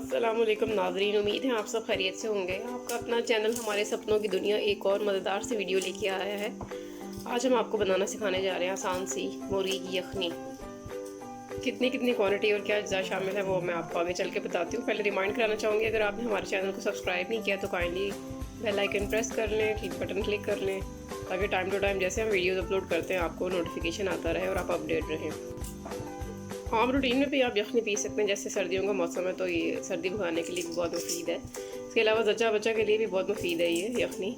अस्सलामुअलैकुम नाज़रीन, उम्मीद है आप सब खैरियत से होंगे। आपका अपना चैनल हमारे सपनों की दुनिया एक और मज़ेदार सी वीडियो लेके आया है। आज हम आपको बनाना सिखाने जा रहे हैं आसान सी मुर्गी की यखनी। कितनी कितनी क्वांटिटी और क्या अज्जा शामिल है वो मैं आपको आगे चल के बताती हूँ। पहले रिमाइंड कराना चाहूँगी, अगर आपने हमारे चैनल को सब्सक्राइब नहीं किया तो काइंडली बेल आइकन प्रेस कर लें, बटन क्लिक कर लें, ताकि टाइम टू टाइम जैसे हम वीडियोज़ अपलोड करते हैं आपको नोटिफिकेशन आता रहे और आप अपडेट रहें। आम रूटीन में भी आप यखनी पी सकते हैं, जैसे सर्दियों का मौसम है तो ये सर्दी भगाने के लिए भी बहुत मुफीद है। इसके अलावा जच्चा बच्चा के लिए भी बहुत मुफीद है ये यखनी।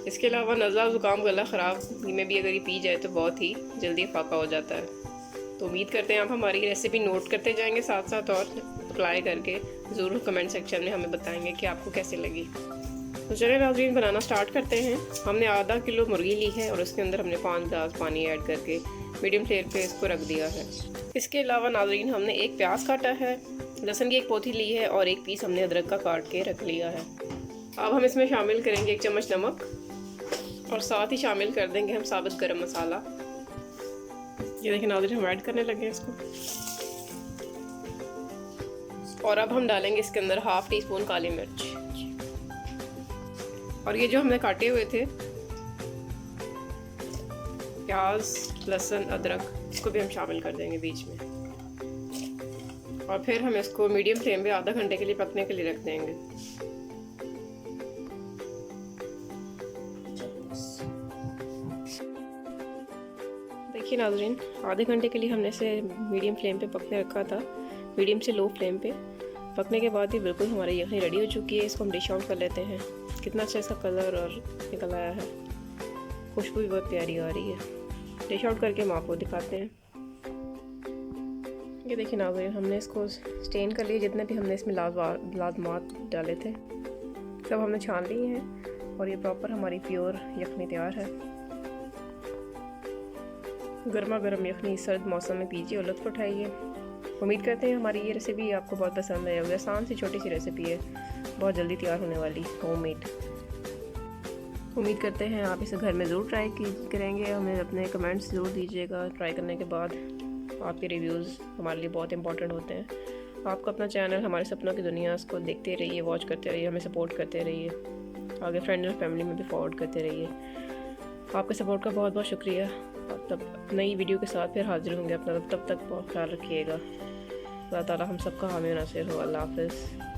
इसके अलावा नज़ला ज़ुकाम गला ख़राब में भी अगर ये पी जाए तो बहुत ही जल्दी फाका हो जाता है। तो उम्मीद करते हैं आप हमारी रेसिपी नोट करते जाएंगे साथ साथ और अप्लाई करके ज़रूर कमेंट सेक्शन में हमें बताएंगे कि आपको कैसे लगी। तो चलिए नाज़रीन, बनाना स्टार्ट करते हैं। हमने आधा किलो मुर्गी ली है और उसके अंदर हमने 5 गिलास पानी ऐड करके मीडियम फ्लेम पे इसको रख दिया है। इसके अलावा नाज़रीन हमने एक प्याज काटा है, लहसुन की एक पोथी ली है और एक पीस हमने अदरक का काट के रख लिया है। अब हम इसमें शामिल करेंगे 1 चम्मच नमक और साथ ही शामिल कर देंगे हम साबुत गरम मसाला। ये देखिए नाज़रीन, हम ऐड करने लगे हैं इसको। और अब हम डालेंगे इसके अंदर हाफ टी स्पून काली मिर्च और ये जो हमने काटे हुए थे प्याज, लहसुन, अदरक, इसको भी हम शामिल कर देंगे बीच में। और फिर हम इसको मीडियम फ्लेम पे आधा घंटे के लिए पकने के लिए रख देंगे। देखिए नाज़रीन, आधे घंटे के लिए हमने इसे मीडियम फ्लेम पे पकने रखा था, मीडियम से लो फ्लेम पे। पकने के बाद ही बिल्कुल हमारी यखनी रेडी हो चुकी है। इसको हम डिश आउट कर लेते हैं। कितना अच्छा इसका कलर और निकल आया है, खुशबू भी बहुत प्यारी आ रही है। डिश आउट करके हम आपको दिखाते हैं। ये देखिए नाज़रीन, हमने इसको स्टेन कर लिया। जितने भी हमने इसमें लाजमात डाले थे सब हमने छान लिए हैं और ये प्रॉपर हमारी प्योर यखनी तैयार है। गर्मा गर्म यखनी सर्द मौसम में पीजिए और लुत्फ़ उठाइए। उम्मीद करते हैं हमारी ये रेसिपी आपको बहुत पसंद आई होगी। आसान सी छोटी सी रेसिपी है, बहुत जल्दी तैयार होने वाली, होममेड। उम्मीद करते हैं आप इसे घर में ज़रूर ट्राई करेंगे। हमें अपने कमेंट्स ज़रूर दीजिएगा ट्राई करने के बाद। आपके रिव्यूज़ हमारे लिए बहुत इंपॉर्टेंट होते हैं। आपका अपना चैनल हमारे सपनों की दुनिया, उसको देखते रहिए, वॉच करते रहिए, हमें सपोर्ट करते रहिए, आगे फ्रेंड और फैमिली में भी फॉरवर्ड करते रहिए। आपके सपोर्ट का बहुत बहुत शुक्रिया। और तब नई वीडियो के साथ फिर हाजिर होंगे। अपना तब तक बहुत ख्याल रखिएगा। अल्लाह ताला हम सबका हामी नासिर हो। अल्लाह हाफ़िज़।